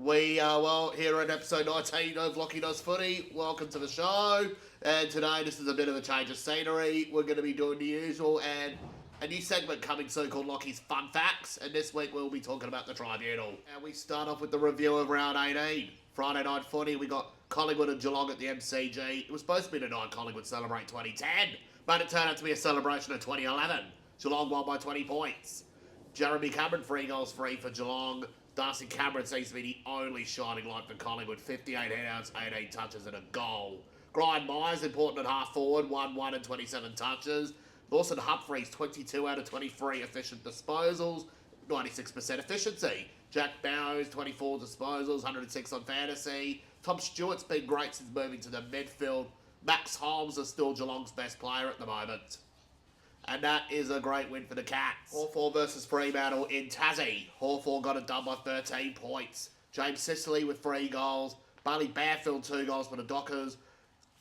We are, well, here at episode 19 of Lachie Does Footy. Welcome to the show. And today, this is a bit of a change of scenery. We're going to be doing the usual and a new segment coming soon called Lachie's Fun Facts. And this week, we'll be talking about the Tribunal. And we start off with the review of round 18. Friday night footy, we got Collingwood and Geelong at the MCG. It was supposed to be the night Collingwood celebrate 2010, but it turned out to be a celebration of 2011. Geelong won by 20 points. Jeremy Cameron, 3 goals free for Geelong. Darcy Cameron seems to be the only shining light for Collingwood. 58 headouts, 18 touches and a goal. Brian Myers, important at half forward, 1 and 27 touches. Lawson Humphries, 22 out of 23 efficient disposals, 96% efficiency. Jack Bowers, 24 disposals, 106 on fantasy. Tom Stewart's been great since moving to the midfield. Max Holmes is still Geelong's best player at the moment. And that is a great win for the Cats. Hawthorn versus Fremantle in Tassie. Hawthorn got it done by 13 points. James Sicily with 3 goals. Bailey Banfield 2 goals for the Dockers.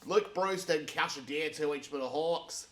Luke Bruce and Calciadier 2 each for the Hawks.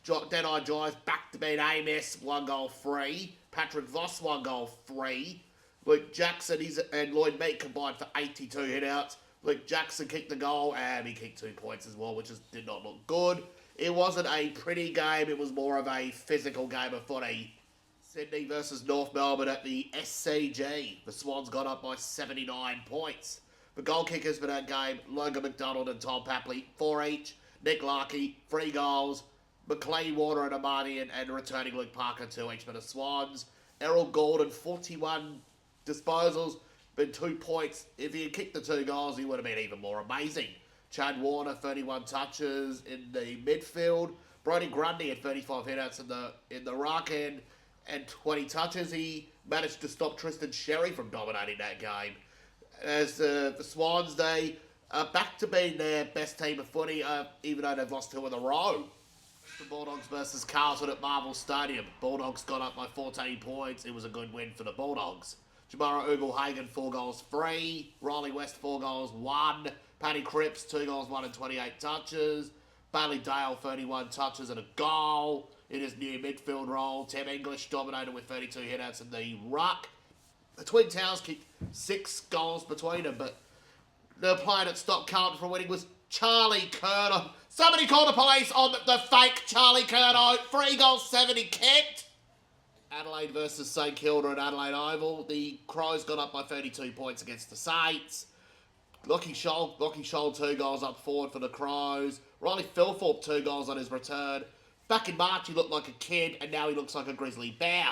Deadeye Giants back to beat Amos, 1 goal free. Patrick Voss 1 goal free. Luke Jackson and Lloyd Meek combined for 82 hitouts. Luke Jackson kicked the goal and he kicked 2 points as well, which did not look good. It wasn't a pretty game, it was more of a physical game of footy. Sydney versus North Melbourne at the SCG. The Swans got up by 79 points. The goal kickers for that game, Logan McDonald and Tom Papley, 4 each. Nick Lachie, 3 goals. McLean, Warner and Amani and returning Luke Parker, 2 each for the Swans. Errol Gordon, 41 disposals, but 2 points. If he had kicked the 2 goals, he would have been even more amazing. Chad Warner, 31 touches in the midfield. Brodie Grundy had 35 hitouts in the ruck and 20 touches. He managed to stop Tristan Sherry from dominating that game. As the Swans, they are back to being their best team of footy, even though they've lost 2 in a row. The Bulldogs versus Carlton at Marvel Stadium. Bulldogs got up by 14 points. It was a good win for the Bulldogs. Jamara Ugle-Hagan, 4 goals free. Riley West, 4 goals, 1. Paddy Cripps, 2 goals, 1 and 28 touches. Bailey Dale, 31 touches and a goal in his new midfield role. Tim English dominated with 32 hitouts in the ruck. The Twin Towers kicked 6 goals between them, but the player that stopped Carlton from winning was Charlie Curnow. Somebody called the police on the fake Charlie Curnow. 3 goals, 7 he kicked. Adelaide versus St Kilda at Adelaide Oval. The Crows got up by 32 points against the Saints. Lachie Scholl 2 goals up forward for the Crows. Riley Philthorpe 2 goals on his return. Back in March he looked like a kid and now he looks like a grizzly bear.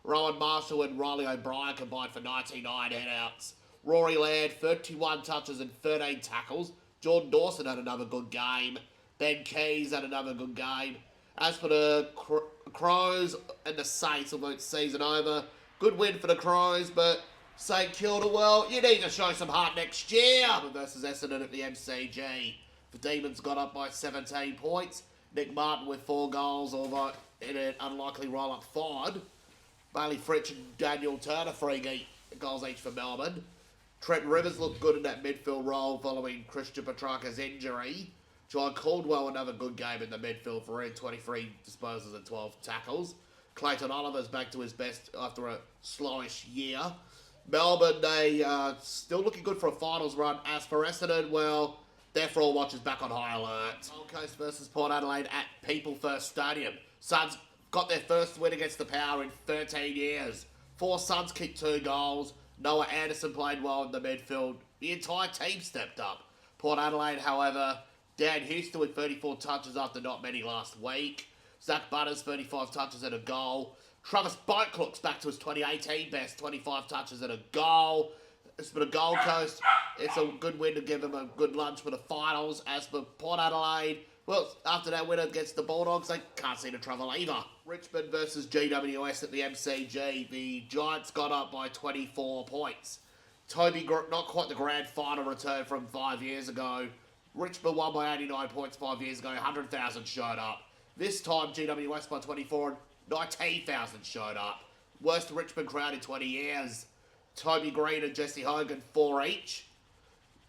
Rowan Marshall and Riley O'Brien combined for 99 headouts. Rory Laird 31 touches and 13 tackles. Jordan Dawson had another good game. Ben Keys had another good game. As for the Crows and the Saints, although it's season over, good win for the Crows, but St Kilda, well, you need to show some heart next year. Versus Essendon at the MCG. The Demons got up by 17 points. Nick Martin with 4 goals, although in an unlikely roll-up forward. Bailey Fritsch and Daniel Turner, 3 goals each for Melbourne. Trent Rivers looked good in that midfield role following Christian Petrarca's injury. John Caldwell, another good game in the midfield for him, 23 disposals and 12 tackles. Clayton Oliver's back to his best after a slowish year. Melbourne, they are still looking good for a finals run. As for Essendon, well, they're for all watchers back on high alert. Gold Coast versus Port Adelaide at People First Stadium. Suns got their first win against the Power in 13 years. 4 Suns kicked 2 goals. Noah Anderson played well in the midfield. The entire team stepped up. Port Adelaide, however, Dan Houston with 34 touches after not many last week. Zach Butters, 35 touches and a goal. Travis Boak looks back to his 2018 best, 25 touches and a goal. As for the Gold Coast, it's a good win to give them a good lunch for the finals. As for Port Adelaide, well, after that win against the Bulldogs, they can't seem to travel either. Richmond versus GWS at the MCG. The Giants got up by 24 points. Not quite the grand final return from 5 years ago. Richmond won by 89 points 5 years ago. 100,000 showed up. This time, GWS by 24 and 19,000 showed up. Worst Richmond crowd in 20 years. Toby Green and Jesse Hogan, 4 each.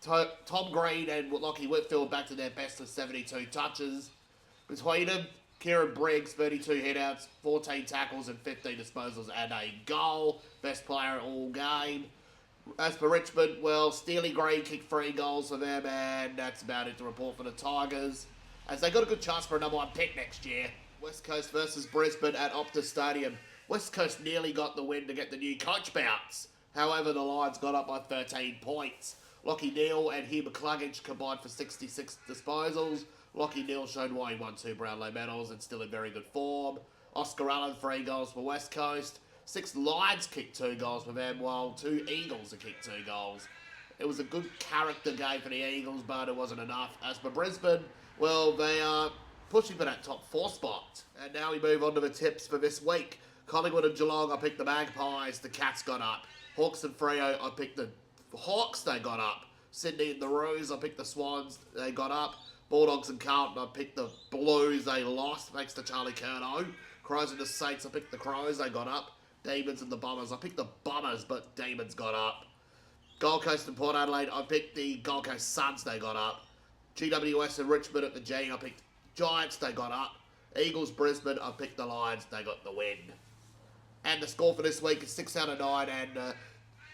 Tom Green and Lachie Whitfield back to their best of 72 touches. Between them, Kieran Briggs, 32 hitouts, 14 tackles and 15 disposals and a goal. Best player all game. As for Richmond, well, Steely Green kicked 3 goals for them, and that's about it to report for the Tigers, as they got a good chance for a number 1 pick next year. West Coast versus Brisbane at Optus Stadium. West Coast nearly got the win to get the new coach bounce. However, the Lions got up by 13 points. Lachie Neale and Hugh McCluggage combined for 66 disposals. Lachie Neale showed why he won 2 Brownlow medals and still in very good form. Oscar Allen, 3 goals for West Coast. 6 Lions kicked 2 goals for them, while 2 Eagles have kicked 2 goals. It was a good character game for the Eagles, but it wasn't enough. As for Brisbane, well, they are pushing for that top 4 spot. And now we move on to the tips for this week. Collingwood and Geelong, I picked the Magpies, the Cats got up. Hawks and Freo, I picked the Hawks, they got up. Sydney and the Roos, I picked the Swans, they got up. Bulldogs and Carlton, I picked the Blues, they lost, thanks to Charlie Curnow. Crows and the Saints, I picked the Crows, they got up. Demons and the Bombers, I picked the Bombers, but Demons got up. Gold Coast and Port Adelaide, I picked the Gold Coast Suns, they got up. GWS and Richmond at the G, I picked Giants, they got up. Eagles, Brisbane, I picked the Lions, they got the win. And the score for this week is 6 out of 9, and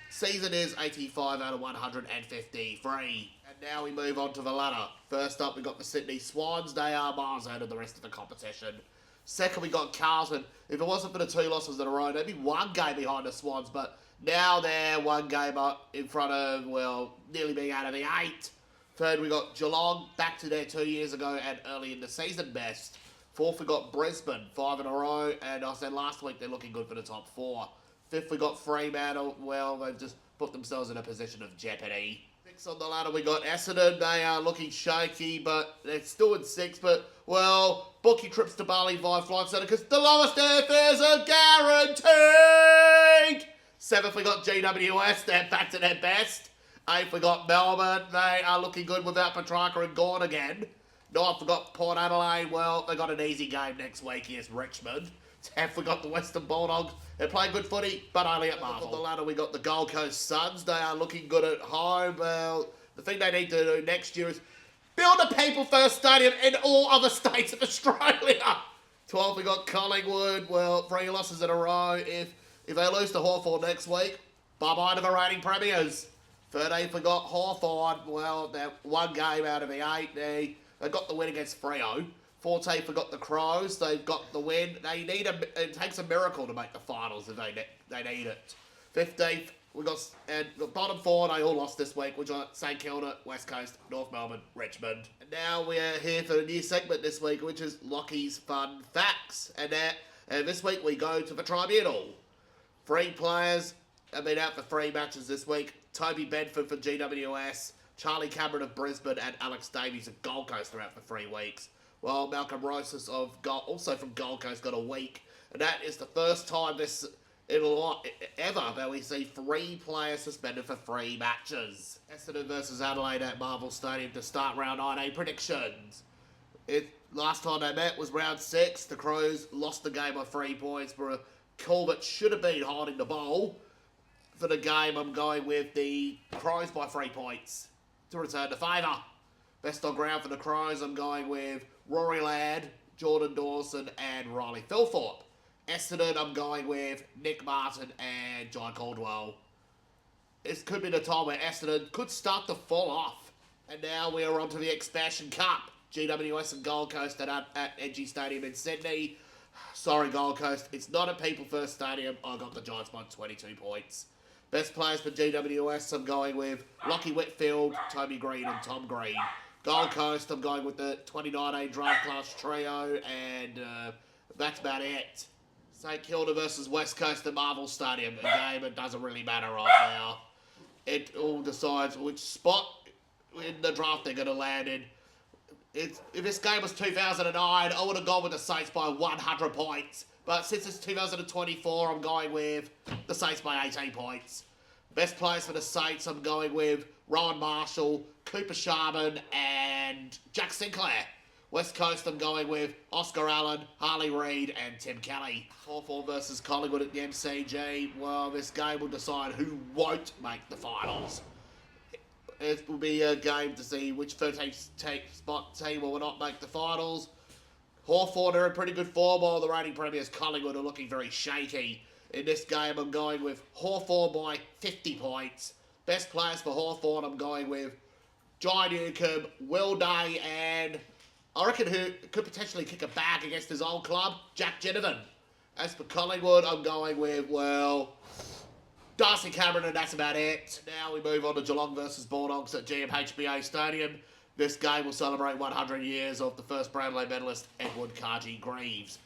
season is 85 out of 153. And now we move on to the ladder. First up, we got the Sydney Swans. They are miles out of the rest of the competition. Second, we got Carlton. If it wasn't for the 2 losses in a row, they'd be 1 game behind the Swans, but now they're 1 game up in front of, well, nearly being out of the 8. Third, we got Geelong, back to their 2 years ago and early in the season best. Fourth, we got Brisbane, 5 in a row, and I said last week they're looking good for the top 4. Fifth, we got Fremantle. Well, they've just put themselves in a position of jeopardy. Sixth on the ladder, we got Essendon. They are looking shaky, but they're still in 6th. But, well, bookie trips to Bali via Flight Centre because the lowest airfares are guaranteed. 7th, we got GWS. They're back to their best. 8th, we got Melbourne. They are looking good without Petrarca and Gawn again. 9th, we got Port Adelaide. Well, they got an easy game next week against Richmond. 10th, we got the Western Bulldogs. They're playing good footy, but only at Marvel. On the ladder, we got the Gold Coast Suns. They are looking good at home. Well, the thing they need to do next year is build a people-first stadium in all other states of Australia. 12th, we got Collingwood. Well, 3 losses in a row. If they lose to Hawthorn next week, bye-bye to the reigning premiers. 13th, we got Hawthorn. Well, they're 1 game out of the 8. They got the win against Freo. 14th, we got the Crows. They've got the win. It takes a miracle to make the finals if they need it. 15th, we got, and the bottom 4, they all lost this week, which are St Kilda, West Coast, North Melbourne, Richmond. And now we're here for a new segment this week, which is Lachie's Fun Facts. And this week we go to the Tribunal. 3 players have been out for 3 matches this week. Toby Bedford for GWS, Charlie Cameron of Brisbane, and Alex Davies of Gold Coast are out for 3 weeks. Well, Malcolm Rosas also from Gold Coast got a week, and that is the first time ever that we see 3 players suspended for 3 matches. Essendon versus Adelaide at Marvel Stadium to start round 9A predictions. Last time they met was round 6. The Crows lost the game by 3 points for a call that should have been holding the ball. For the game, I'm going with the Crows by 3 points to return the favour. Best on ground for the Crows, I'm going with Rory Ladd, Jordan Dawson, and Riley Philthorpe. Essendon, I'm going with Nick Martin and John Caldwell. This could be the time where Essendon could start to fall off. And now we are on to the Expansion Cup. GWS and Gold Coast at NG Stadium in Sydney. Sorry, Gold Coast, it's not a People First Stadium. I got the Giants by 22 points. Best players for GWS, I'm going with Lachie Whitfield, Toby Green, and Tom Green. Gold Coast, I'm going with the 2019 draft class trio, and that's about it. St Kilda versus West Coast at Marvel Stadium, a game that doesn't really matter right now. It all decides which spot in the draft they're going to land in. If this game was 2009, I would have gone with the Saints by 100 points. But since it's 2024, I'm going with the Saints by 18 points. Best players for the Saints, I'm going with Rowan Marshall, Cooper Sharman, and Jack Sinclair. West Coast, I'm going with Oscar Allen, Harley Reid, and Tim Kelly. 4-4 versus Collingwood at the MCG. Well, this game will decide who won't make the finals. It will be a game to see which 13th spot team will not make the finals. Hawthorn are in pretty good form, while the reigning premiers Collingwood are looking very shaky. In this game, I'm going with Hawthorn by 50 points. Best players for Hawthorn, I'm going with John Newcombe, Will Day, and I reckon who could potentially kick a bag against his old club, Jack Ginnivan. As for Collingwood, I'm going with, well, Darcy Cameron, and that's about it. Now we move on to Geelong versus Bulldogs at GMHBA Stadium. This game will celebrate 100 years of the first Brownlow medalist, Edward Cargy Greaves.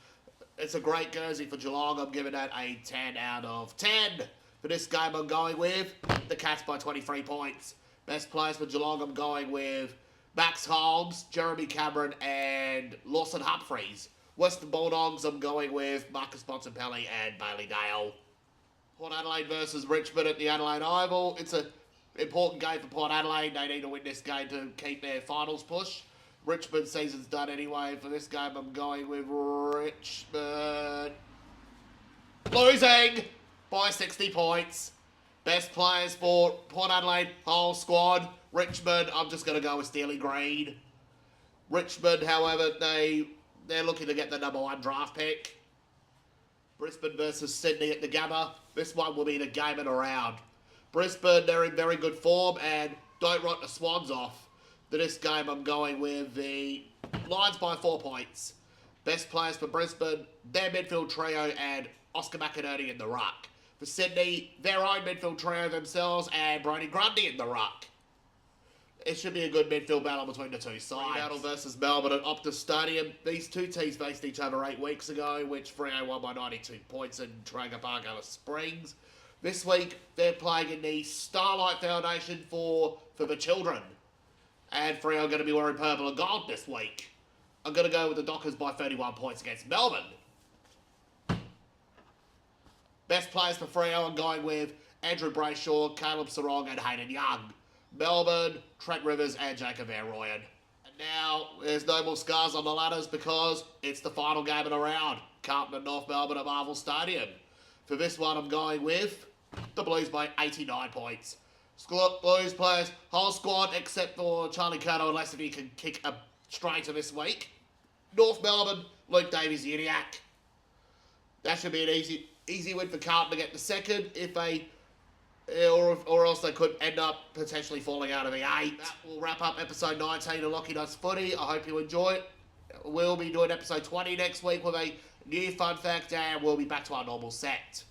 It's a great jersey for Geelong. I'm giving that a 10 out of 10. For this game, I'm going with the Cats by 23 points. Best players for Geelong, I'm going with Max Holmes, Jeremy Cameron, and Lawson Humphreys. Western Bulldogs, I'm going with Marcus Bontempelli and Bailey Dale. Port Adelaide versus Richmond at the Adelaide Oval. It's an important game for Port Adelaide. They need to win this game to keep their finals push. Richmond season's done anyway. For this game, I'm going with Richmond losing by 60 points. Best players for Port Adelaide, whole squad. Richmond, I'm just going to go with Steely Green. Richmond, however, they're looking to get the #1 draft pick. Brisbane versus Sydney at the Gabba. This one will be the game and around. Brisbane, they're in very good form and don't write the Swans off. For this game, I'm going with the Lions by 4 points. Best players for Brisbane, their midfield trio and Oscar McInerney in the ruck. For Sydney, their own midfield trio themselves and Brodie Grundy in the ruck. It should be a good midfield battle between the two sides. Fremantle versus Melbourne at Optus Stadium. These two teams faced each other 8 weeks ago, which Freo won by 92 points in Traeger Park, Alice Springs. This week, they're playing in the Starlight Foundation for the children. And Freo are going to be wearing purple and gold this week. I'm going to go with the Dockers by 31 points against Melbourne. Best players for Freo, I'm going with Andrew Brayshaw, Caleb Sarong, and Hayden Young. Melbourne, Trent Rivers, and Jacob Van Rooyen. And now, there's no more scars on the ladders because it's the final game in a round. Carlton and North Melbourne at Marvel Stadium. For this one, I'm going with the Blues by 89 points. Blues players, whole squad except for Charlie Curnow, unless if he can kick a straighter this week. North Melbourne, Luke Davies-Uniacke. That should be an easy win for Carlton to get the second if they... Or else they could end up potentially falling out of the 8. That will wrap up episode 19 of Lachie Does Footy. I hope you enjoy it. We'll be doing episode 20 next week with a new fun fact and we'll be back to our normal set.